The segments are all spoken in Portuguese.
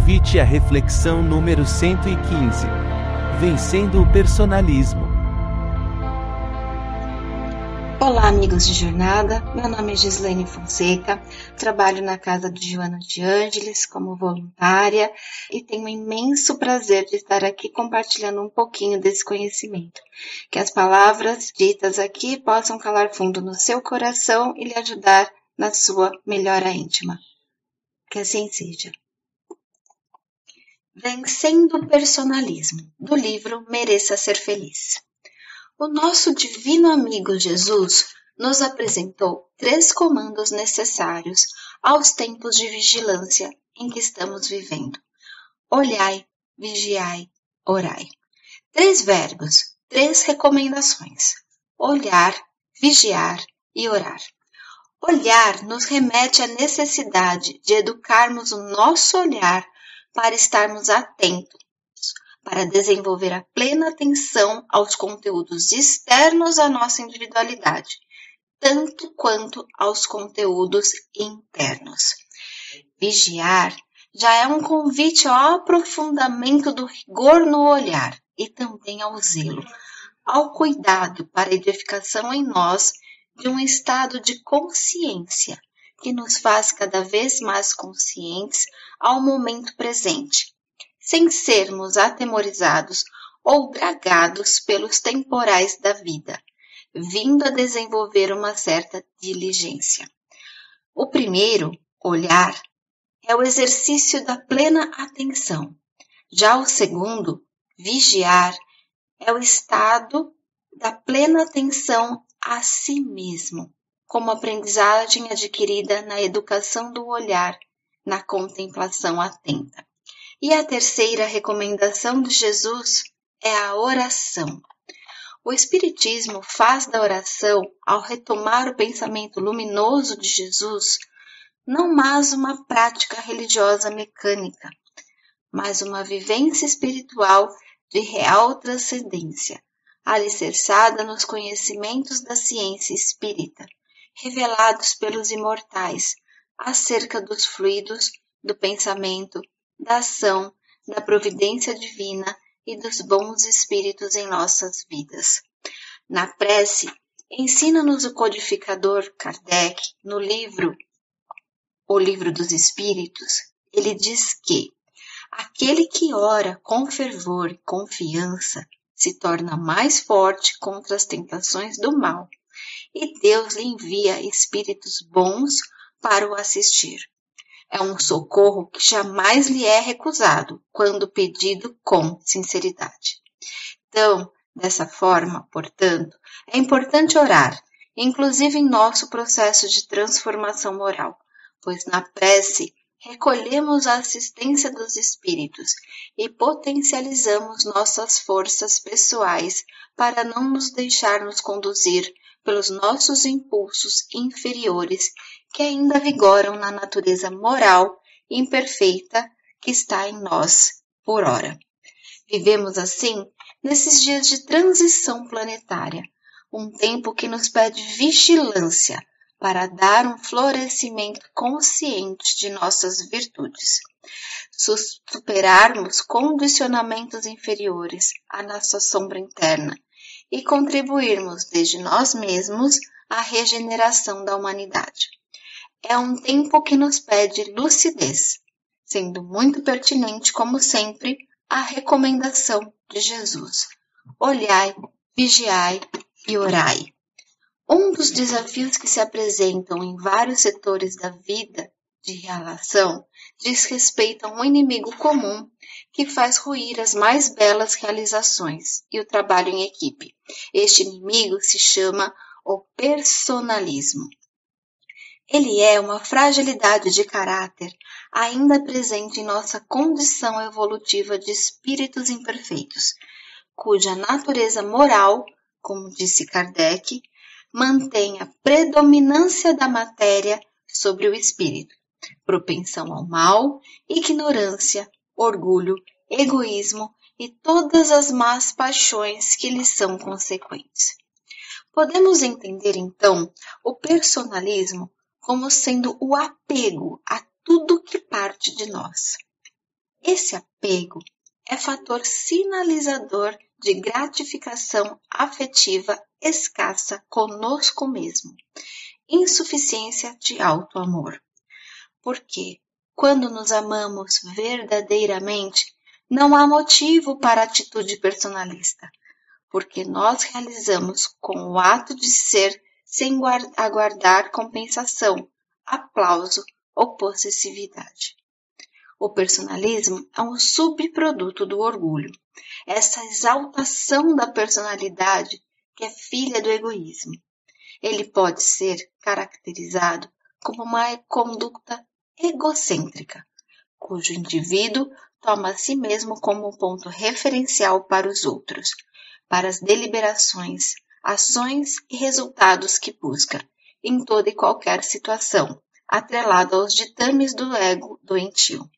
Convite à reflexão número 115. Vencendo o personalismo. Olá, amigos de jornada. Meu nome é Gislaine Fonseca. Trabalho na casa de Joana de Ângeles como voluntária e tenho um imenso prazer de estar aqui compartilhando um pouquinho desse conhecimento. Que as palavras ditas aqui possam calar fundo no seu coração e lhe ajudar na sua melhora íntima. Que assim seja. Vencendo o personalismo, do livro Mereça Ser Feliz. O nosso divino amigo Jesus nos apresentou 3 comandos necessários aos tempos de vigilância em que estamos vivendo. Olhai, vigiai, orai. 3 verbos, 3 recomendações. Olhar, vigiar e orar. Olhar nos remete à necessidade de educarmos o nosso olhar para estarmos atentos, para desenvolver a plena atenção aos conteúdos externos à nossa individualidade, tanto quanto aos conteúdos internos. Vigiar já é um convite ao aprofundamento do rigor no olhar e também ao zelo, ao cuidado para a edificação em nós de um estado de consciência que nos faz cada vez mais conscientes ao momento presente, sem sermos atemorizados ou dragados pelos temporais da vida, vindo a desenvolver uma certa diligência. O primeiro, olhar, é o exercício da plena atenção. Já o segundo, vigiar, é o estado da plena atenção a si mesmo, como aprendizagem adquirida na educação do olhar, na contemplação atenta. E a terceira recomendação de Jesus é a oração. O Espiritismo faz da oração, ao retomar o pensamento luminoso de Jesus, não mais uma prática religiosa mecânica, mas uma vivência espiritual de real transcendência, alicerçada nos conhecimentos da ciência espírita, revelados pelos imortais, acerca dos fluidos do pensamento, da ação, da providência divina e dos bons espíritos em nossas vidas. Na prece, ensina-nos o codificador Kardec, no livro O Livro dos Espíritos, ele diz que aquele que ora com fervor e confiança se torna mais forte contra as tentações do mal, e Deus lhe envia espíritos bons para o assistir. É um socorro que jamais lhe é recusado, quando pedido com sinceridade. Então, dessa forma, portanto, é importante orar, inclusive em nosso processo de transformação moral, pois na prece recolhemos a assistência dos espíritos e potencializamos nossas forças pessoais para não nos deixarmos conduzir pelos nossos impulsos inferiores que ainda vigoram na natureza moral imperfeita que está em nós por ora. Vivemos assim nesses dias de transição planetária, um tempo que nos pede vigilância para dar um florescimento consciente de nossas virtudes, superarmos condicionamentos inferiores à nossa sombra interna e contribuirmos desde nós mesmos à regeneração da humanidade. É um tempo que nos pede lucidez, sendo muito pertinente, como sempre, a recomendação de Jesus. Olhai, vigiai e orai. Um dos desafios que se apresentam em vários setores da vida de relação diz respeito a um inimigo comum que faz ruir as mais belas realizações e o trabalho em equipe. Este inimigo se chama o personalismo. Ele é uma fragilidade de caráter ainda presente em nossa condição evolutiva de espíritos imperfeitos, cuja natureza moral, como disse Kardec, mantém a predominância da matéria sobre o espírito, propensão ao mal, ignorância, orgulho, egoísmo e todas as más paixões que lhes são consequentes. Podemos entender, então, o personalismo como sendo o apego a tudo que parte de nós. Esse apego é fator sinalizador de gratificação afetiva escassa conosco mesmo, insuficiência de auto-amor. Porque, quando nos amamos verdadeiramente, não há motivo para atitude personalista, porque nós realizamos com o ato de ser sem aguardar compensação, aplauso ou possessividade. O personalismo é um subproduto do orgulho, essa exaltação da personalidade que é filha do egoísmo. Ele pode ser caracterizado como uma conduta egocêntrica, cujo indivíduo toma a si mesmo como um ponto referencial para os outros, para as deliberações, ações e resultados que busca, em toda e qualquer situação, atrelado aos ditames do ego doentio.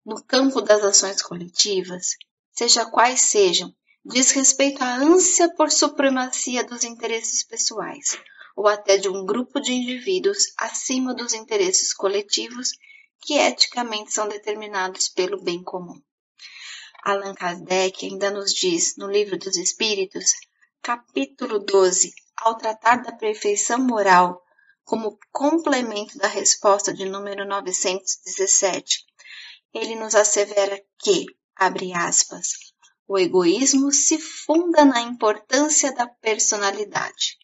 No campo das ações coletivas, seja quais sejam, diz respeito à ânsia por supremacia dos interesses pessoais, ou até de um grupo de indivíduos acima dos interesses coletivos que eticamente são determinados pelo bem comum. Allan Kardec ainda nos diz, no Livro dos Espíritos, capítulo 12, ao tratar da perfeição moral, como complemento da resposta de número 917, ele nos assevera que, abre aspas, o egoísmo se funda na importância da personalidade,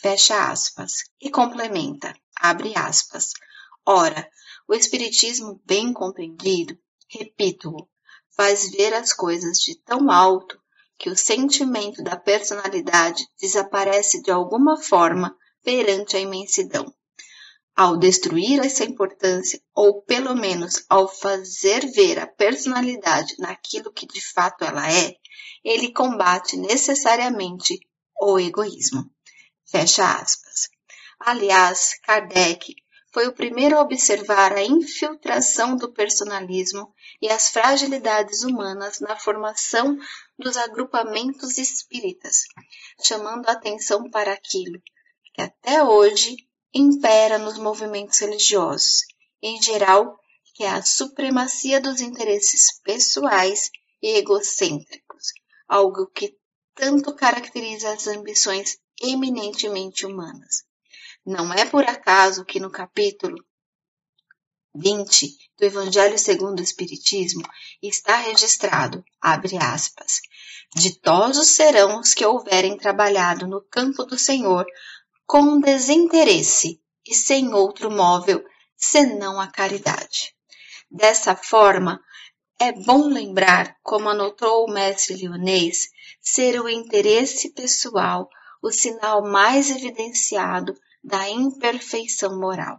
fecha aspas, e complementa, abre aspas. Ora, o espiritismo bem compreendido, repito-o, faz ver as coisas de tão alto que o sentimento da personalidade desaparece de alguma forma perante a imensidão. Ao destruir essa importância, ou pelo menos ao fazer ver a personalidade naquilo que de fato ela é, ele combate necessariamente o egoísmo. Fecha aspas. Aliás, Kardec foi o primeiro a observar a infiltração do personalismo e as fragilidades humanas na formação dos agrupamentos espíritas, chamando a atenção para aquilo que até hoje impera nos movimentos religiosos, em geral, que é a supremacia dos interesses pessoais e egocêntricos, algo que tanto caracteriza as ambições eminentemente humanas. Não é por acaso que no capítulo 20 do Evangelho segundo o Espiritismo está registrado, abre aspas, ditosos serão os que houverem trabalhado no campo do Senhor com desinteresse e sem outro móvel senão a caridade. Dessa forma, é bom lembrar, como anotou o mestre Lyonês, ser o interesse pessoal o sinal mais evidenciado da imperfeição moral.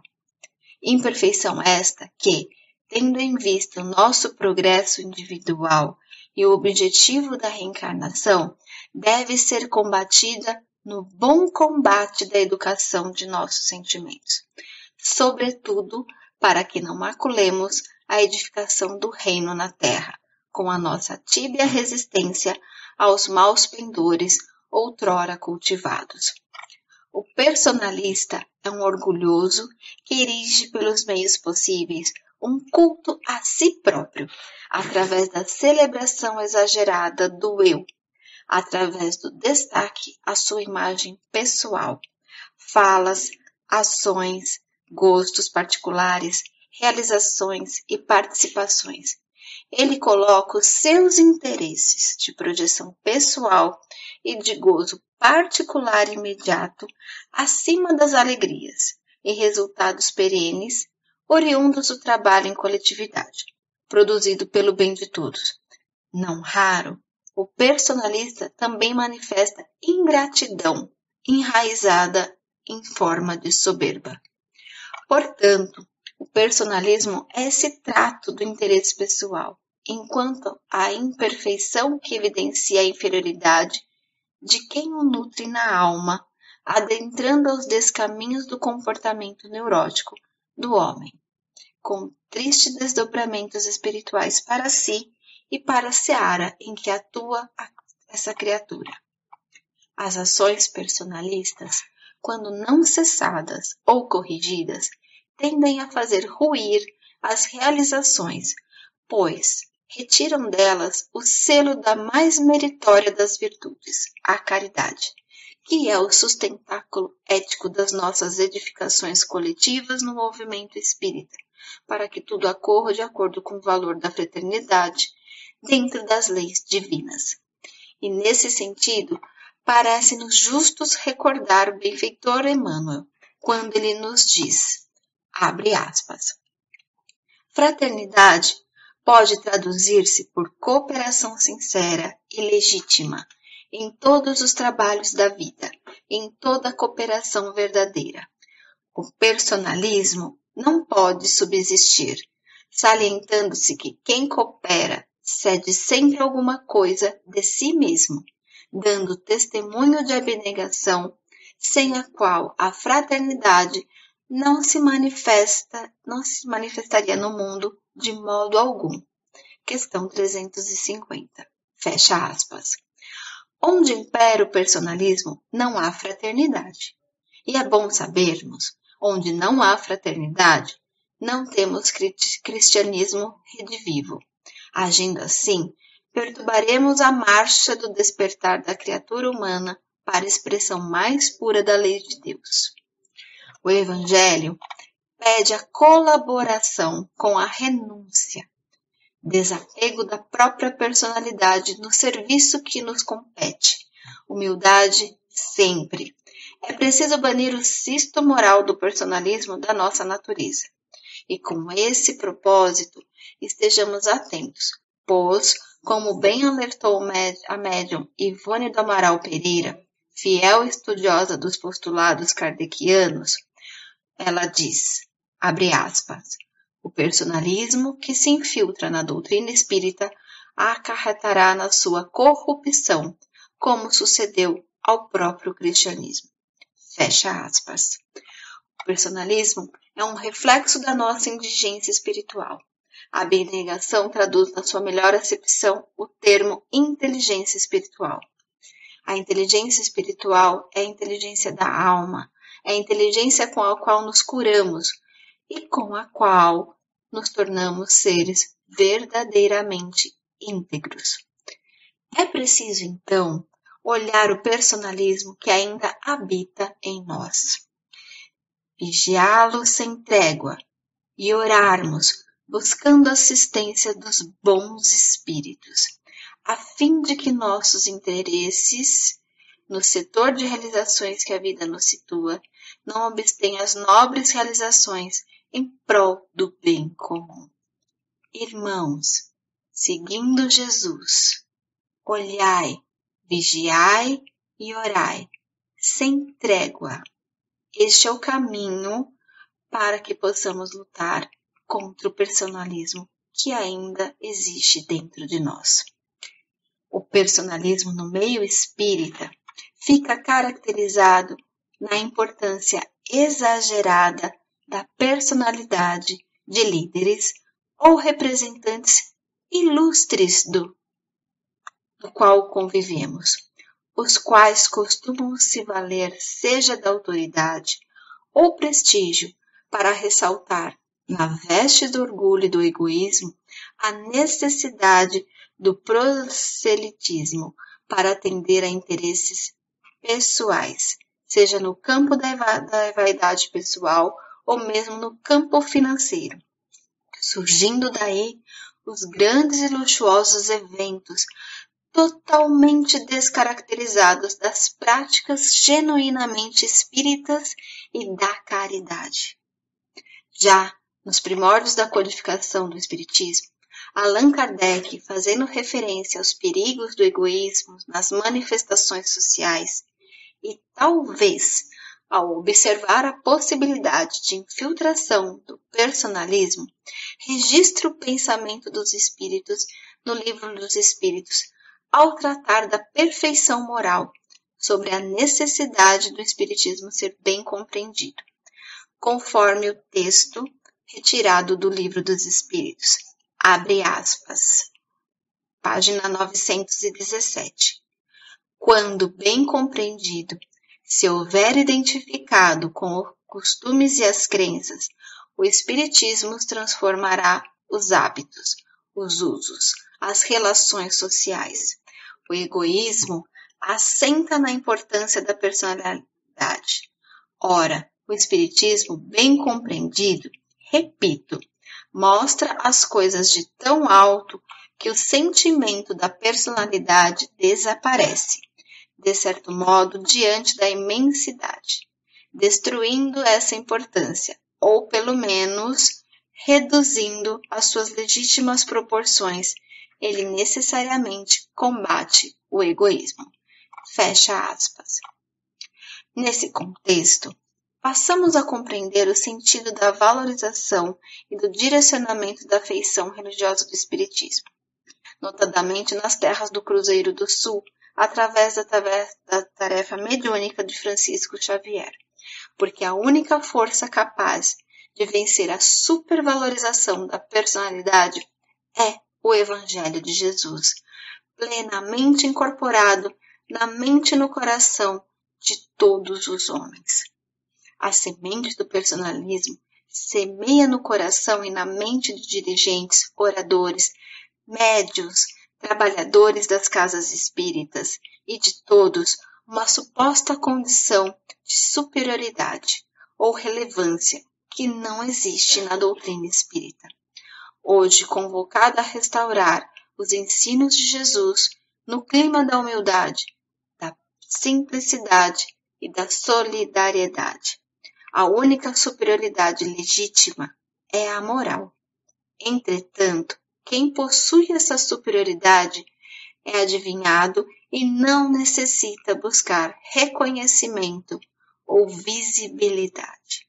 Imperfeição esta que, tendo em vista o nosso progresso individual e o objetivo da reencarnação, deve ser combatida no bom combate da educação de nossos sentimentos, sobretudo para que não maculemos a edificação do reino na terra, com a nossa tíbia resistência aos maus pendores outrora cultivados. O personalista é um orgulhoso que erige pelos meios possíveis um culto a si próprio, através da celebração exagerada do eu, através do destaque à sua imagem pessoal, falas, ações, gostos particulares, realizações e participações. Ele coloca os seus interesses de projeção pessoal e de gozo particular e imediato acima das alegrias e resultados perenes oriundos do trabalho em coletividade, produzido pelo bem de todos. Não raro, o personalista também manifesta ingratidão enraizada em forma de soberba. Portanto, o personalismo é esse trato do interesse pessoal, enquanto a imperfeição que evidencia a inferioridade de quem o nutre na alma, adentrando aos descaminhos do comportamento neurótico do homem, com tristes desdobramentos espirituais para si e para a seara em que atua essa criatura. As ações personalistas, quando não cessadas ou corrigidas, tendem a fazer ruir as realizações, pois retiram delas o selo da mais meritória das virtudes, a caridade, que é o sustentáculo ético das nossas edificações coletivas no movimento espírita, para que tudo ocorra de acordo com o valor da fraternidade dentro das leis divinas. E nesse sentido, parece-nos justos recordar o benfeitor Emmanuel, quando ele nos diz, abre aspas, fraternidade pode traduzir-se por cooperação sincera e legítima em todos os trabalhos da vida, em toda cooperação verdadeira. O personalismo não pode subsistir, salientando-se que quem coopera cede sempre alguma coisa de si mesmo, dando testemunho de abnegação, sem a qual a fraternidade não se manifestaria no mundo de modo algum. Questão 350. Fecha aspas. Onde impera o personalismo, não há fraternidade. E é bom sabermos, onde não há fraternidade, não temos cristianismo redivivo. Agindo assim, perturbaremos a marcha do despertar da criatura humana para a expressão mais pura da lei de Deus. O Evangelho pede a colaboração com a renúncia, desapego da própria personalidade no serviço que nos compete, humildade sempre. É preciso banir o cisto moral do personalismo da nossa natureza. E com esse propósito, estejamos atentos, pois, como bem alertou a médium Ivone do Amaral Pereira, fiel estudiosa dos postulados kardecianos, ela diz, abre aspas, o personalismo que se infiltra na doutrina espírita acarretará na sua corrupção, como sucedeu ao próprio cristianismo. Fecha aspas. O personalismo é um reflexo da nossa indigência espiritual. A abnegação traduz na sua melhor acepção o termo inteligência espiritual. A inteligência espiritual é a inteligência da alma, é a inteligência com a qual nos curamos e com a qual nos tornamos seres verdadeiramente íntegros. É preciso, então, olhar o personalismo que ainda habita em nós, vigiá-lo sem trégua e orarmos, buscando a assistência dos bons espíritos, a fim de que nossos interesses, no setor de realizações que a vida nos situa, não obstêm as nobres realizações em prol do bem comum. Irmãos, seguindo Jesus, olhai, vigiai e orai, sem trégua. Este é o caminho para que possamos lutar contra o personalismo que ainda existe dentro de nós. O personalismo no meio espírita fica caracterizado na importância exagerada da personalidade de líderes ou representantes ilustres do qual convivemos, os quais costumam se valer seja da autoridade ou prestígio para ressaltar, na veste do orgulho e do egoísmo, a necessidade do proselitismo para atender a interesses pessoais, seja no campo da vaidade pessoal ou mesmo no campo financeiro. Surgindo daí os grandes e luxuosos eventos totalmente descaracterizados das práticas genuinamente espíritas e da caridade. Já nos primórdios da codificação do Espiritismo, Allan Kardec, fazendo referência aos perigos do egoísmo nas manifestações sociais e talvez ao observar a possibilidade de infiltração do personalismo, registra o pensamento dos espíritos no Livro dos Espíritos, ao tratar da perfeição moral, sobre a necessidade do espiritismo ser bem compreendido, conforme o texto retirado do Livro dos Espíritos. Abre aspas. Página 917. Quando bem compreendido, se houver identificado com os costumes e as crenças, o espiritismo transformará os hábitos, os usos, as relações sociais. O egoísmo assenta na importância da personalidade. Ora, o Espiritismo, bem compreendido, repito, mostra as coisas de tão alto que o sentimento da personalidade desaparece, de certo modo, diante da imensidade, destruindo essa importância, ou pelo menos reduzindo as suas legítimas proporções. Ele necessariamente combate o egoísmo. Fecha aspas. Nesse contexto, passamos a compreender o sentido da valorização e do direcionamento da feição religiosa do Espiritismo, notadamente nas terras do Cruzeiro do Sul, através da tarefa mediúnica de Francisco Xavier, porque a única força capaz de vencer a supervalorização da personalidade é o Evangelho de Jesus, plenamente incorporado na mente e no coração de todos os homens. A semente do personalismo semeia no coração e na mente de dirigentes, oradores, médiuns, trabalhadores das casas espíritas e de todos uma suposta condição de superioridade ou relevância que não existe na doutrina espírita. Hoje convocada a restaurar os ensinos de Jesus no clima da humildade, da simplicidade e da solidariedade. A única superioridade legítima é a moral. Entretanto, quem possui essa superioridade é adivinhado e não necessita buscar reconhecimento ou visibilidade.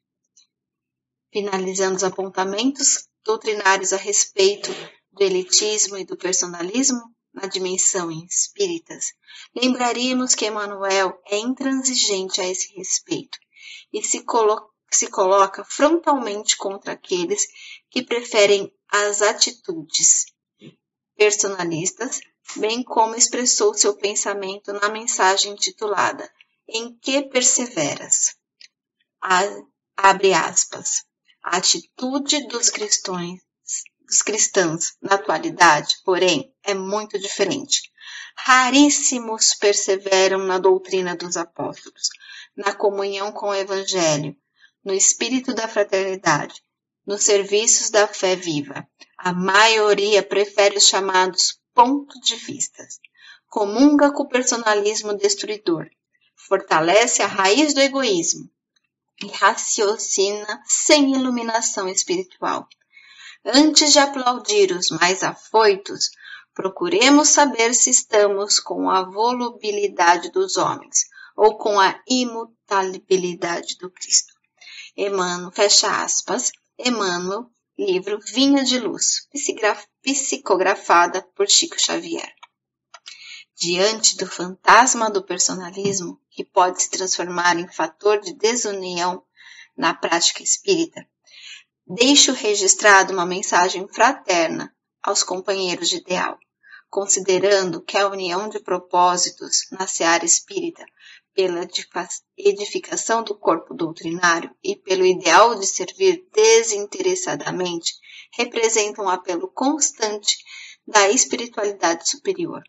Finalizando os apontamentos doutrinários a respeito do elitismo e do personalismo na dimensão espíritas, lembraríamos que Emmanuel é intransigente a esse respeito e se coloca frontalmente contra aqueles que preferem as atitudes personalistas, bem como expressou seu pensamento na mensagem intitulada Em que perseveras? Abre aspas. A atitude dos cristãos na atualidade, porém, é muito diferente. Raríssimos perseveram na doutrina dos apóstolos, na comunhão com o Evangelho, no espírito da fraternidade, nos serviços da fé viva. A maioria prefere os chamados pontos de vista, comunga com o personalismo destruidor, fortalece a raiz do egoísmo e raciocina sem iluminação espiritual. Antes de aplaudir os mais afoitos, procuremos saber se estamos com a volubilidade dos homens ou com a imutabilidade do Cristo. Emmanuel, fecha aspas, Emmanuel, livro Vinha de Luz, psicografada por Chico Xavier. Diante do fantasma do personalismo, que pode se transformar em fator de desunião na prática espírita, deixo registrado uma mensagem fraterna aos companheiros de ideal, considerando que a união de propósitos na seara espírita, pela edificação do corpo doutrinário e pelo ideal de servir desinteressadamente, representa um apelo constante da espiritualidade superior.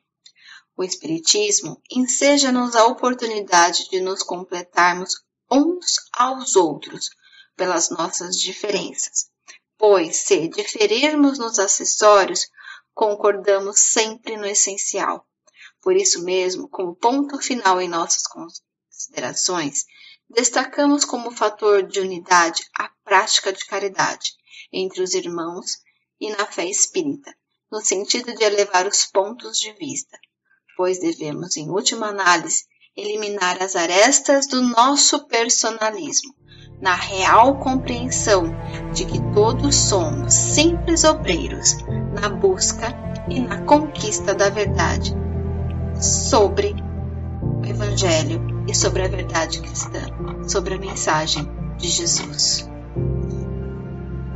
O Espiritismo enseja-nos a oportunidade de nos completarmos uns aos outros pelas nossas diferenças, pois, se diferirmos nos acessórios, concordamos sempre no essencial. Por isso mesmo, como ponto final em nossas considerações, destacamos como fator de unidade a prática de caridade entre os irmãos e na fé espírita, no sentido de elevar os pontos de vista, pois devemos, em última análise, eliminar as arestas do nosso personalismo, na real compreensão de que todos somos simples obreiros na busca e na conquista da verdade sobre o Evangelho e sobre a verdade cristã, sobre a mensagem de Jesus.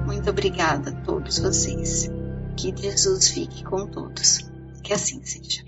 Muito obrigada a todos vocês. Que Jesus fique com todos. Que assim seja.